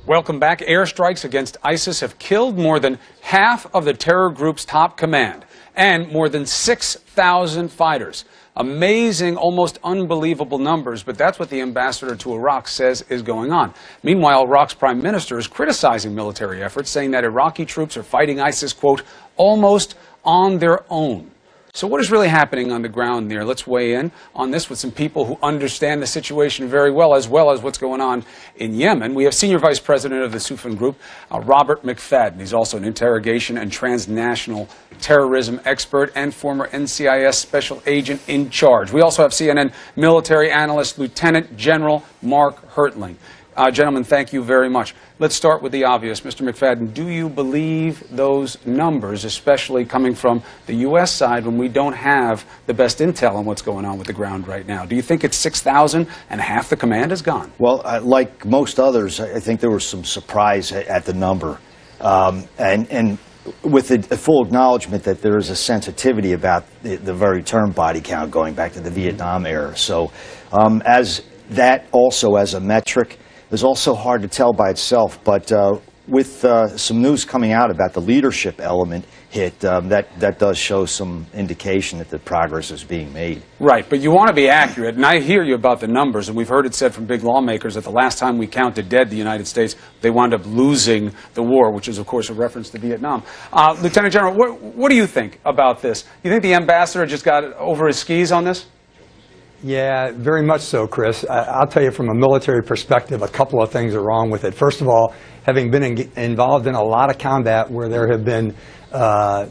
Welcome back. Airstrikes against ISIS have killed more than half of the terror group's top command and more than 6,000 fighters. Amazing, almost unbelievable numbers, but that's what the ambassador to Iraq says is going on. Meanwhile, Iraq's prime minister is criticizing military efforts, saying that Iraqi troops are fighting ISIS, quote, almost on their own. So what is really happening on the ground there? Let's weigh in on this with some people who understand the situation very well as what's going on in Yemen. We have Senior Vice President of the Sufan Group, Robert McFadden. He's also an interrogation and transnational terrorism expert and former NCIS special agent in charge. We also have CNN military analyst Lieutenant General Mark Hertling. Gentlemen, thank you very much. Let's start with the obvious. Mr. McFadden, do you believe those numbers, especially coming from the U.S. side when we don't have the best intel on what's going on with the ground right now? Do you think it's 6,000 and half the command is gone? Well, like most others, I think there was some surprise at the number. And with a full acknowledgement that there is a sensitivity about the very term body count going back to the Vietnam era. So as that also as a metric, is also hard to tell by itself, but with some news coming out about the leadership element hit, that does show some indication that the progress is being made. Right, but you want to be accurate, and I hear you about the numbers, and we've heard it said from big lawmakers that the last time we counted dead in the United States, they wound up losing the war, which is, of course, a reference to Vietnam. Lieutenant General, what do you think about this? You think the ambassador just got over his skis on this? Yeah, very much so, Chris. I'll tell you from a military perspective, a couple of things are wrong with it. First of all, having been involved in a lot of combat where there have been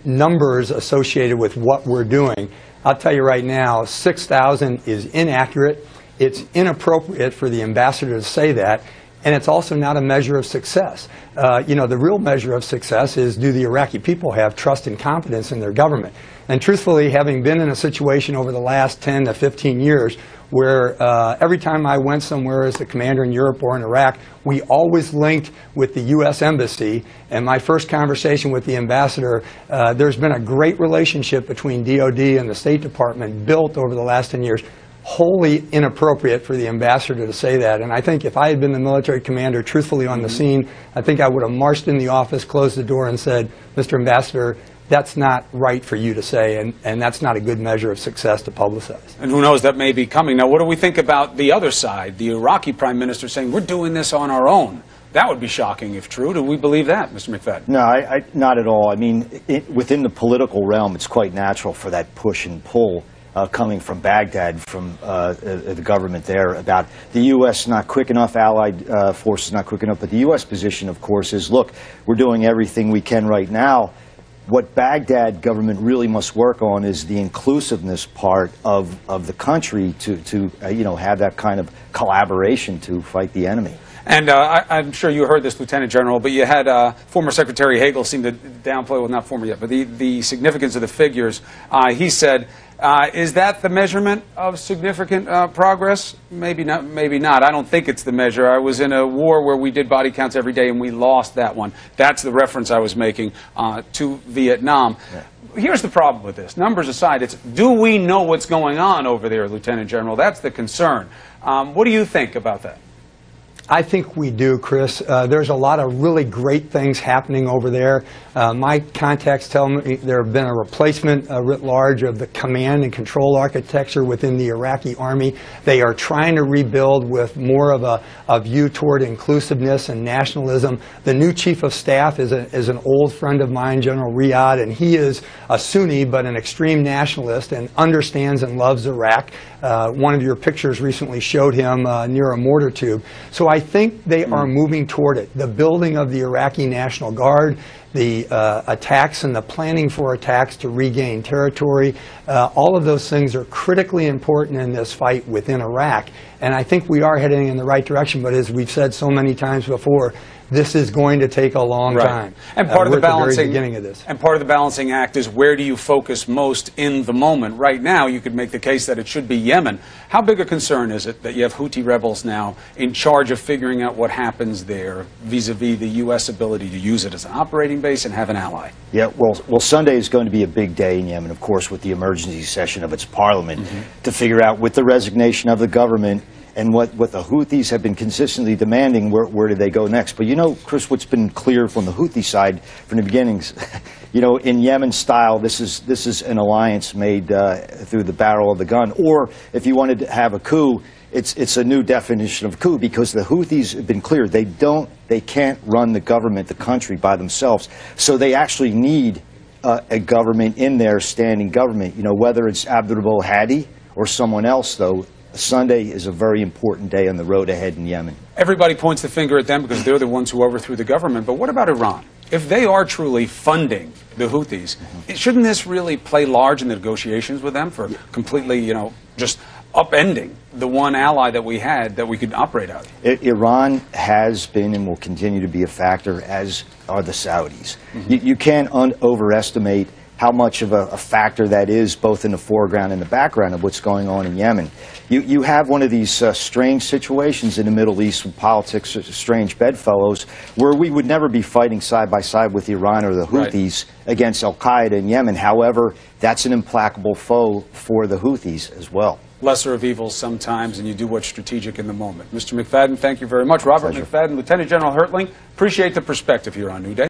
numbers associated with what we're doing, I'll tell you right now, 6,000 is inaccurate. It's inappropriate for the ambassador to say that. And it's also not a measure of success. The real measure of success is, do the Iraqi people have trust and confidence in their government? And truthfully, having been in a situation over the last 10 to 15 years where every time I went somewhere as the commander in Europe or in Iraq, we always linked with the U.S. Embassy. And my first conversation with the ambassador, there's been a great relationship between DOD and the State Department built over the last 10 years. Wholly inappropriate for the ambassador to say that. And I think if I had been the military commander truthfully on the scene, I think I would have marched in the office, closed the door, and said, Mr. Ambassador, that's not right for you to say, and that's not a good measure of success to publicize. And who knows, that may be coming. Now, what do we think about the other side, the Iraqi prime minister saying, we're doing this on our own? That would be shocking if true. Do we believe that, Mr. McFadden? No, not at all. I mean, within the political realm, it's quite natural for that push and pull coming from Baghdad, from the government there, about the U.S. not quick enough, allied forces not quick enough. But the U.S. position, of course, is, look, we're doing everything we can right now. What Baghdad government really must work on is the inclusiveness part of the country to have that kind of collaboration to fight the enemy. And I'm sure you heard this, Lieutenant General, but you had former Secretary Hagel seem to downplay, well, not former yet, but the significance of the figures. He said, is that the measurement of significant progress? Maybe not, maybe not. I don't think it's the measure. I was in a war where we did body counts every day and we lost that one. That's the reference I was making to Vietnam. Yeah. Here's the problem with this. Numbers aside, it's do we know what's going on over there, Lieutenant General? That's the concern. What do you think about that? I think we do, Chris. There's a lot of really great things happening over there. My contacts tell me there have been a replacement writ large of the command and control architecture within the Iraqi army. They are trying to rebuild with more of a view toward inclusiveness and nationalism. The new chief of staff is an old friend of mine, General Riyadh, and he is a Sunni but an extreme nationalist and understands and loves Iraq. One of your pictures recently showed him near a mortar tube. So I think they are moving toward it. The building of the Iraqi National Guard, the attacks and the planning for attacks to regain territory, all of those things are critically important in this fight within Iraq. And I think we are heading in the right direction, but as we've said so many times before, this is going to take a long time. And part of the balancing, at the very beginning of this. And part of the balancing act is where do you focus most in the moment? Right now, you could make the case that it should be Yemen. How big a concern is it that you have Houthi rebels now in charge of figuring out what happens there vis-a-vis the U.S. ability to use it as an operating base and have an ally? Yeah, well, Sunday is going to be a big day in Yemen, of course, with the emergency session of its parliament to figure out, with the resignation of the government and what the Houthis have been consistently demanding, where do they go next? But you know, Chris, what's been clear from the Houthi side from the beginnings, you know, in Yemen style, this is an alliance made through the barrel of the gun. Or if you wanted to have a coup, it's a new definition of coup, because the Houthis have been clear they can't run the government, the country, by themselves. So they actually need a government in there, standing government. You know, whether it's Abdul Hadi or someone else, though, Sunday is a very important day on the road ahead in Yemen. Everybody points the finger at them because they're the ones who overthrew the government. But what about Iran? If they are truly funding the Houthis, shouldn't this really play large in the negotiations with them for completely, you know, just upending the one ally that we had that we could operate out of? Iran has been and will continue to be a factor, as are the Saudis. You can't overestimate how much of a factor that is, both in the foreground and the background of what's going on in Yemen. You have one of these strange situations in the Middle East with politics, strange bedfellows, where we would never be fighting side by side with Iran or the Houthis against al-Qaeda in Yemen. However, that's an implacable foe for the Houthis as well. Lesser of evils sometimes, and you do what's strategic in the moment. Mr. McFadden, thank you very much. Robert McFadden, Lieutenant General Hertling, appreciate the perspective here on New Day.